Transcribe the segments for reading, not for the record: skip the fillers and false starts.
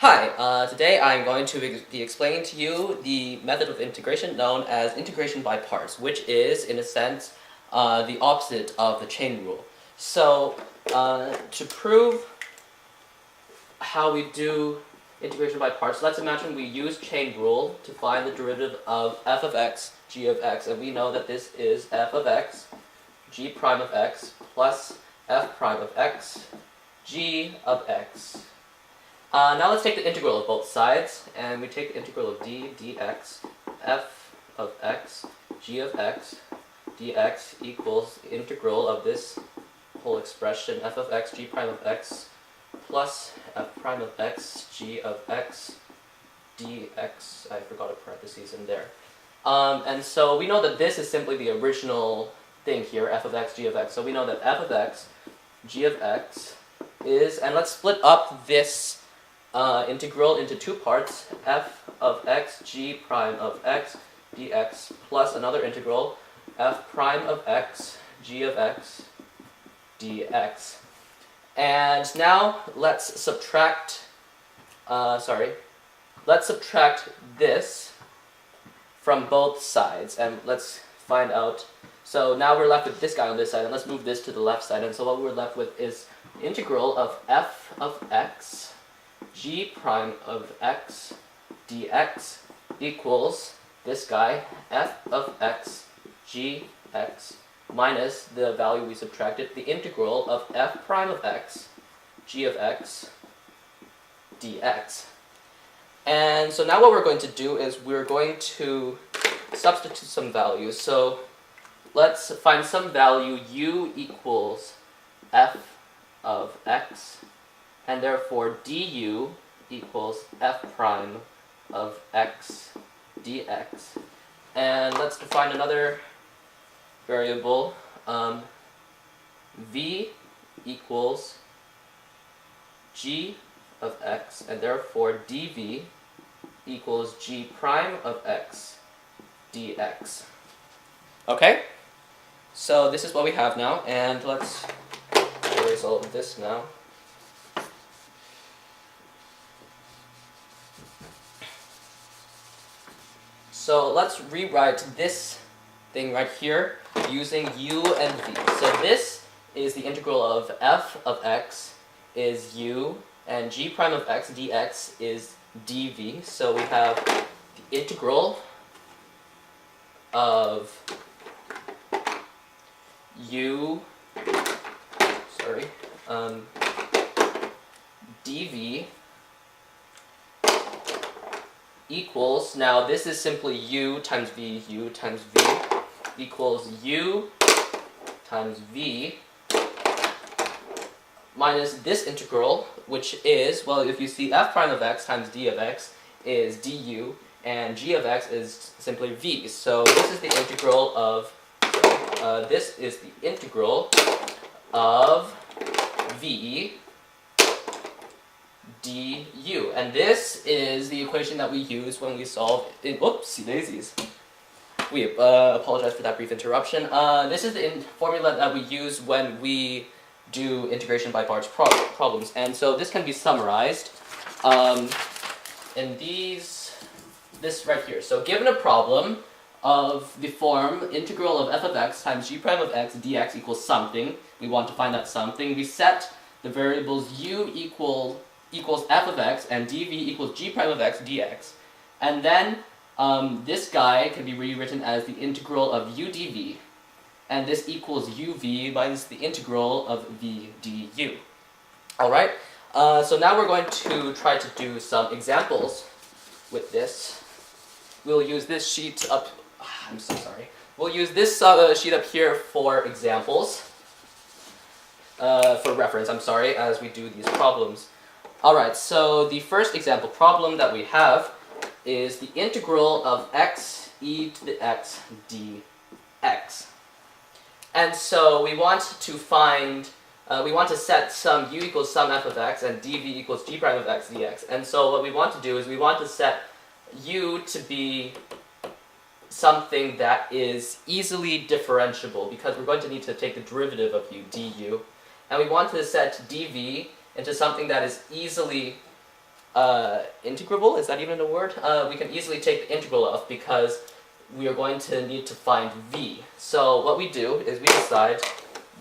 Hi, today I'm going to be explaining to you the method of integration known as integration by parts, which is, in a sense, the opposite of the chain rule. So, to prove how we do integration by parts, let's imagine we use chain rule to find the derivative of f of x, g of x, and we know that this is f of x, g prime of x, plus f prime of x, g of x. Now let's take the integral of both sides, and we take the integral of d dx, f of x, g of x, dx equals the integral of this whole expression, f of x, g prime of x, plus f prime of x, g of x, dx. I forgot a parentheses in there. And so we know that this is simply the original thing here, f of x, g of x. So we know that f of x, g of x is, and let's split up this integral into two parts, f of x, g prime of x, dx, plus another integral, f prime of x, g of x, dx. And now let's subtract, let's subtract this from both sides, and let's find out. So now we're left with this guy on this side, and let's move this to the left side. And so what we're left with is integral of f of x, g prime of x, dx equals this guy, f of x, g x, minus the value we subtracted, the integral of f prime of x, g of x, dx. And so now what we're going to do is we're going to substitute some values. So let's find some value u equals f of x, and therefore du equals f prime of x dx. And let's define another variable, v equals g of x, and therefore dv equals g prime of x dx. Okay? So this is what we have now, and let's erase all of this now. So let's rewrite this thing right here using u and v. So this is the integral of f of x is u, and g prime of x dx is dv. So we have the integral of u, dv equals, now this is simply u times v equals u times v minus this integral, which is, well, if you see f prime of x times d of x is du, and g of x is simply v. So this is the integral of, v du, and this is the equation that we use when we solve in, whoopsie daisies. We apologize for that brief interruption. This is the formula that we use when we do integration by parts problems, and so this can be summarized in this right here. So given a problem of the form integral of f of x times g prime of x dx equals something, we want to find that something, we set the variables u equals f of x and dv equals g prime of x dx, and then this guy can be rewritten as the integral of u dv, and this equals uv minus the integral of v du. Alright, so now we're going to try to do some examples with this. We'll use this sheet up, I'm so sorry. We'll use this sheet up here for examples, for reference, I'm sorry, as we do these problems. Alright, so the first example problem that we have is the integral of x e to the x dx. And so we want to find, we want to set some u equals some f of x and dv equals g prime of x dx. And so what we want to do is we want to set u to be something that is easily differentiable, because we're going to need to take the derivative of u, du. And we want to set dv into something that is easily integrable, is that even a word? We can easily take the integral of because we are going to need to find v. So what we do is we decide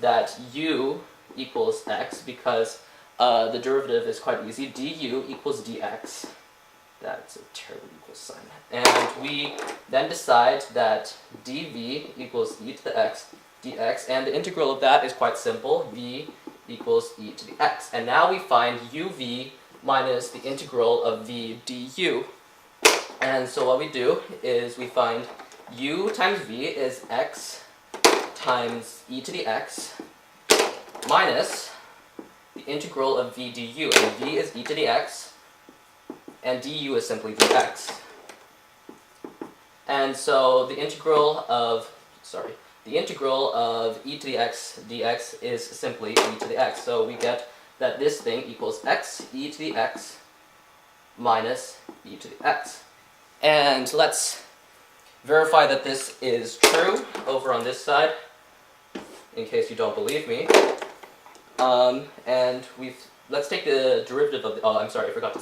that u equals x because the derivative is quite easy. Du equals dx. That's a terrible equal sign. And we then decide that dv equals e to the x dx, and the integral of that is quite simple. V equals e to the x. And now we find uv minus the integral of v du. And so what we do is we find u times v is x times e to the x minus the integral of v du. And v is e to the x, and du is simply dx. And so the integral of e to the x dx is simply e to the x. So we get that this thing equals x e to the x minus e to the x. And let's verify that this is true over on this side, in case you don't believe me. Let's take the derivative of the, oh, I'm sorry, I forgot to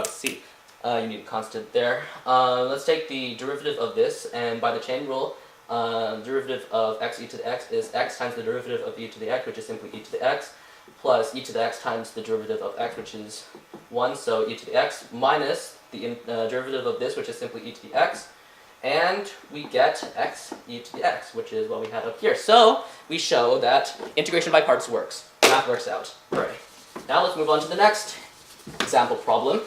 see. You need a constant there. Let's take the derivative of this, and by the chain rule, derivative of x e to the x is x times the derivative of e to the x, which is simply e to the x, plus e to the x times the derivative of x, which is 1, so e to the x, minus the derivative of this, which is simply e to the x, and we get x e to the x, which is what we had up here. So we show that integration by parts works. Math works out. Hooray. Now let's move on to the next example problem.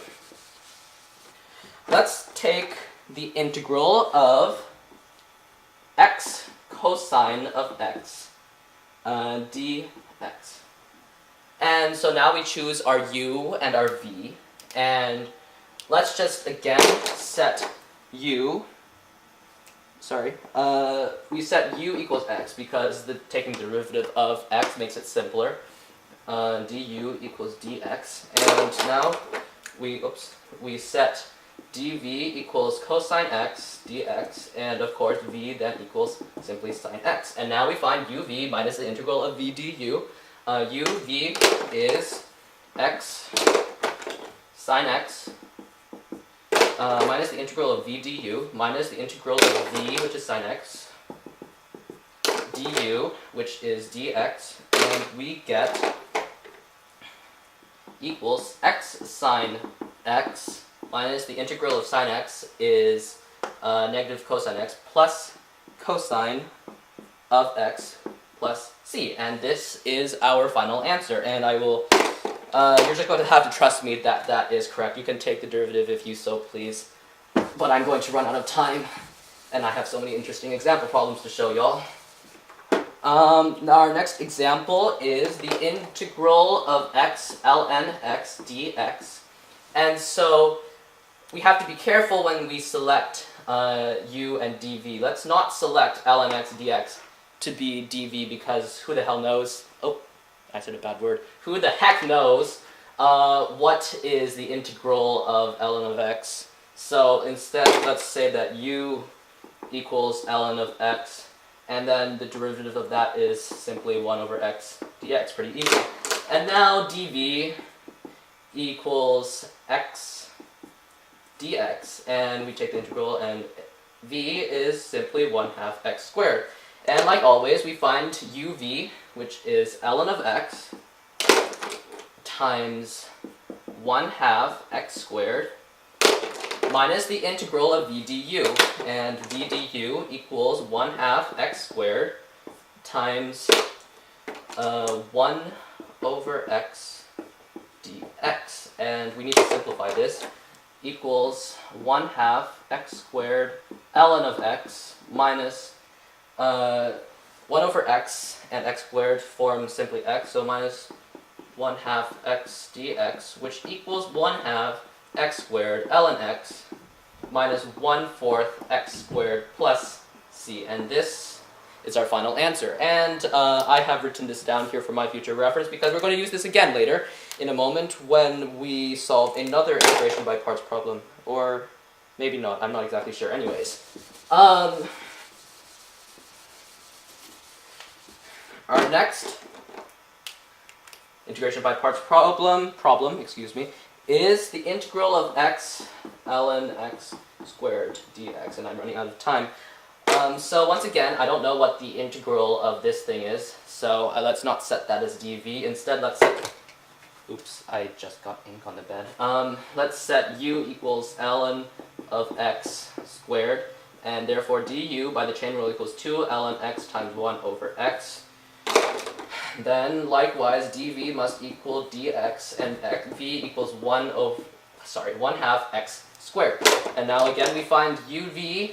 Let's take the integral of x cosine of x dx. And so now we choose our u and our v, and let's just again set u. We set u equals x because taking the derivative of x makes it simpler. Du equals dx, and now we set dv equals cosine x dx, and of course v then equals simply sine x. And now we find uv minus the integral of v du. Uv is x sine x minus the integral of v du minus the integral of v, which is sine x, du, which is dx, and we get equals x sine x minus the integral of sine x is negative cosine x plus cosine of x plus c. And this is our final answer. And you're just going to have to trust me that that is correct. You can take the derivative if you so please. But I'm going to run out of time, and I have so many interesting example problems to show y'all. Our next example is the integral of x ln x dx. And so we have to be careful when we select u and dv. Let's not select ln x dx to be dv, because who the hell knows? Oh, I said a bad word. Who the heck knows what is the integral of ln of x? So instead, let's say that u equals ln of x, and then the derivative of that is simply 1 over x dx, pretty easy. And now dv equals x dx, and we take the integral, and v is simply 1/2 x squared. And like always, we find uv, which is ln of x, times 1/2 x squared, minus the integral of v du, and v du equals 1/2 x squared times 1 over x dx. And we need to simplify this. Equals 1/2 x squared ln of x minus 1 over x, and x squared forms simply x, so minus 1/2 x dx, which equals 1/2 x squared ln x minus 1/4 x squared plus c. And this is our final answer. And I have written this down here for my future reference because we're going to use this again later in a moment when we solve another integration by parts problem. Or maybe not, I'm not exactly sure. Anyways. Our next integration by parts problem, is the integral of x ln x squared dx, and I'm running out of time. So once again, I don't know what the integral of this thing is, so let's not set that as dv. Instead, let's set, oops, I just got ink on the bed. Let's set u equals ln of x squared, and therefore du by the chain rule equals 2 ln x times 1 over x. Then likewise dv must equal dx, and v equals 1 half x squared. And now again we find uv,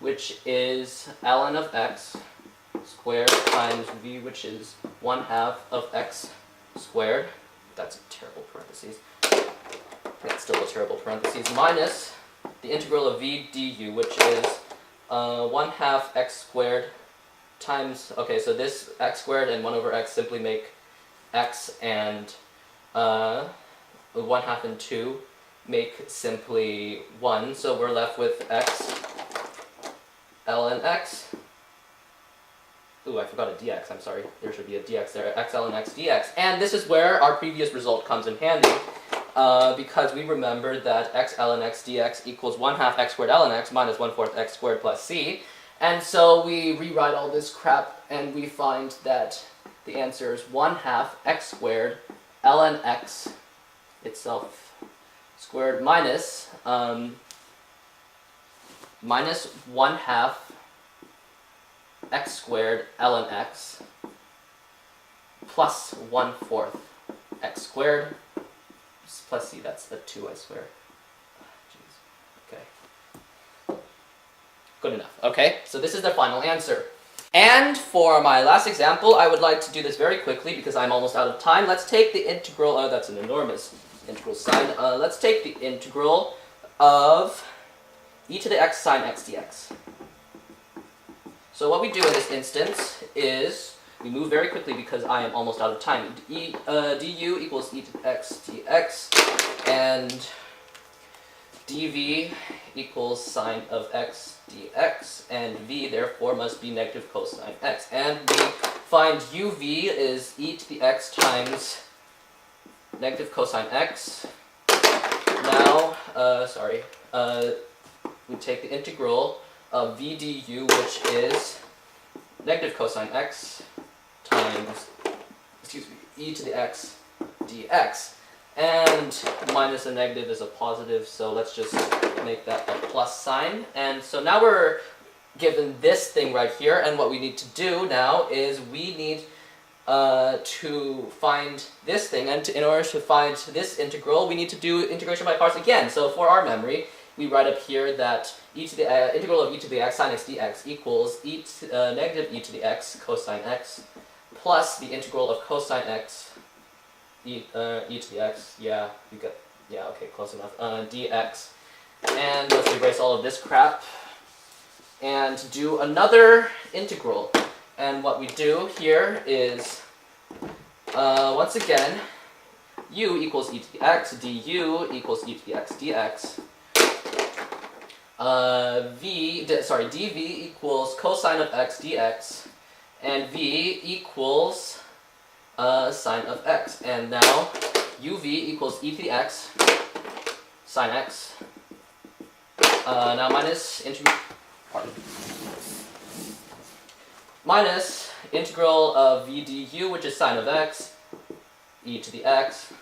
which is ln of x squared times v, which is 1 half of x squared. That's a terrible parentheses. That's still a terrible parentheses, minus the integral of v du, which is 1 half x squared times, okay, so this x squared and 1 over x simply make x, and 1 half and 2 make simply 1, so we're left with x ln x. Ooh, I forgot a dx, I'm sorry. There should be a dx there. X ln x dx. And this is where our previous result comes in handy, because we remembered that x ln x dx equals 1 half x squared ln x minus 1/4 x squared plus c. And so we rewrite all this crap, and we find that the answer is 1 half x squared ln x itself squared minus 1 half x squared ln x plus 1/4 x squared plus c, that's a 2, I swear. Jeez. Okay. Good enough. Okay, so this is the final answer. And for my last example, I would like to do this very quickly because I'm almost out of time. Let's take the integral, that's an enormous integral sign. Let's take the integral of e to the x sine x dx. So what we do in this instance is we move very quickly because I am almost out of time. Du equals e to the x dx, and dv equals sine of x dx, and v therefore must be negative cosine x. And we find uv is e to the x times negative cosine x. Now, we take the integral of v du, which is negative cosine x times, e to the x dx. And minus a negative is a positive, so let's just make that a plus sign. And so now we're given this thing right here, and what we need to do now is we need to find this thing, and in order to find this integral, we need to do integration by parts again. So for our memory, we write up here that integral of e to the x sine x dx equals negative e to the x cosine x plus the integral of cosine x e to the x, okay, close enough, dx. And let's erase all of this crap and do another integral. And what we do here is, once again, u equals e to the x, du equals e to the x dx. dv equals cosine of x dx, and v equals sine of x. And now uv equals e to the x sine x. Now minus integral of v du, which is sine of x, e to the x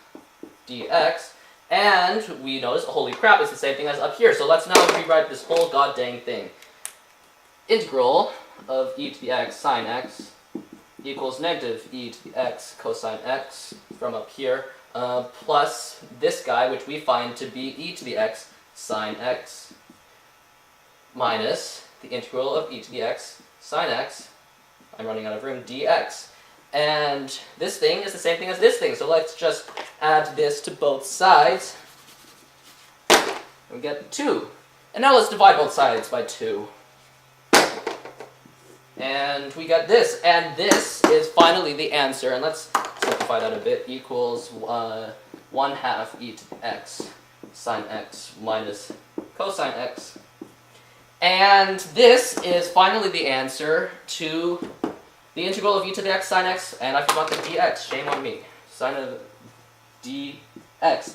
dx. And we notice, holy crap, it's the same thing as up here. So let's now rewrite this whole god dang thing. Integral of e to the x sine x equals negative e to the x cosine x from up here, plus this guy, which we find to be e to the x sine x, minus the integral of e to the x sine x, I'm running out of room, dx. And this thing is the same thing as this thing, so let's just add this to both sides. We get 2. And now let's divide both sides by 2. And we get this, and this is finally the answer. And let's simplify that a bit. Equals 1 half e to the x sine x minus cosine x. And this is finally the answer to the integral of e to the x sine x, and I forgot the dx. Shame on me. Sine of dx.